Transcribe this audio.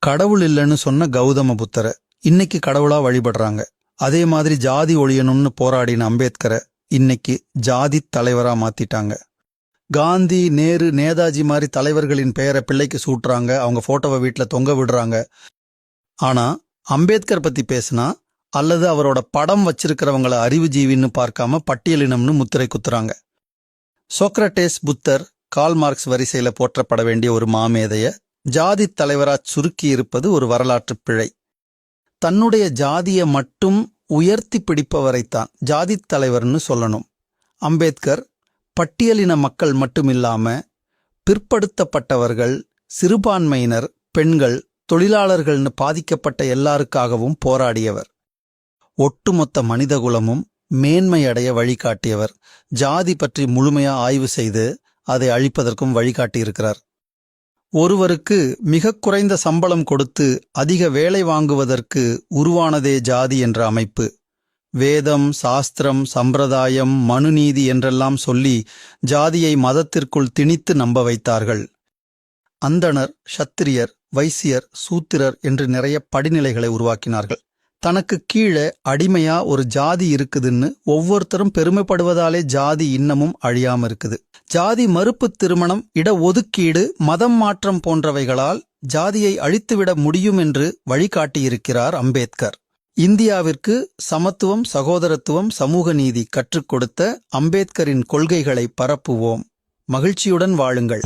கடவுள் இல்லைன்னு சொன்ன கௌதம புத்தரை இன்னைக்கு கடவுளா வழிபடுறாங்க. அதே மாதிரி ஜாதி ஒழியணும்னு போராடின அம்பேத்கரை இன்னைக்கு ஜாதி தலைவரா மாத்திட்டாங்க. காந்தி, நேரு, நேதாஜி மாதிரி தலைவர்களின் பெயரை பிள்ளைக்கு சூட்டுறாங்க, அவங்க போட்டோவை வீட்டில் தொங்க விடுறாங்க. ஆனா அம்பேத்கர் பத்தி பேசினா அல்லது அவரோட படம் வச்சிருக்கிறவங்கள அறிவுஜீவின்னு பார்க்காம பட்டியலினம்னு முத்திரை குத்துறாங்க. சோக்ரட்டேஸ், புத்தர், கார்ல் மார்க்ஸ் வரிசையில போற்றப்பட வேண்டிய ஒரு மாமேதைய ஜாதி தலைவரா சுருக்கி இருப்பது ஒரு வரலாற்று பிழை. தன்னுடைய ஜாதியை மட்டும் உயர்த்தி பிடிப்பவரைத்தான் ஜாதித் தலைவர்னு சொல்லணும். அம்பேத்கர் பட்டியலின மக்கள் மட்டுமில்லாம பிற்படுத்தப்பட்டவர்கள், சிறுபான்மையினர், பெண்கள், தொழிலாளர்கள்னு பாதிக்கப்பட்ட எல்லாருக்காகவும் போராடியவர். ஒட்டுமொத்த மனிதகுலமும் மேன்மையடைய வழிகாட்டியவர். ஜாதி பற்றி முழுமையா ஆய்வு செய்து அதை அழிப்பதற்கும் வழிகாட்டியிருக்கிறார். ஒருவருக்கு மிக குறைந்த சம்பளம் கொடுத்து அதிக வேலை வாங்குவதற்கு உருவானதே ஜாதி என்ற அமைப்பு. வேதம், சாஸ்திரம், சம்பிரதாயம், மனுநீதி என்றெல்லாம் சொல்லி ஜாதியை மதத்திற்குள் திணித்து நம்ப வைத்தார்கள். அந்தணர், சத்திரியர், வைசியர், சூத்திரர் என்று நிறைய படிநிலைகளை உருவாக்கினார்கள். தனக்கு கீழே அடிமையா ஒரு ஜாதி இருக்குதுன்னு ஒவ்வொருத்தரும் பெருமைப்படுவதாலே ஜாதி இன்னமும் அழியாம இருக்குது. ஜாதி மறுப்பு திருமணம், இடஒதுக்கீடு, மதம் மாற்றம் போன்றவைகளால் ஜாதியை அழித்துவிட முடியும் என்று வழிகாட்டியிருக்கிறார் அம்பேத்கர். இந்தியாவிற்கு சமத்துவம், சகோதரத்துவம், சமூக நீதி கற்றுக் கொடுத்த அம்பேத்கரின் கொள்கைகளை பரப்புவோம். மகிழ்ச்சியுடன் வாழுங்கள்.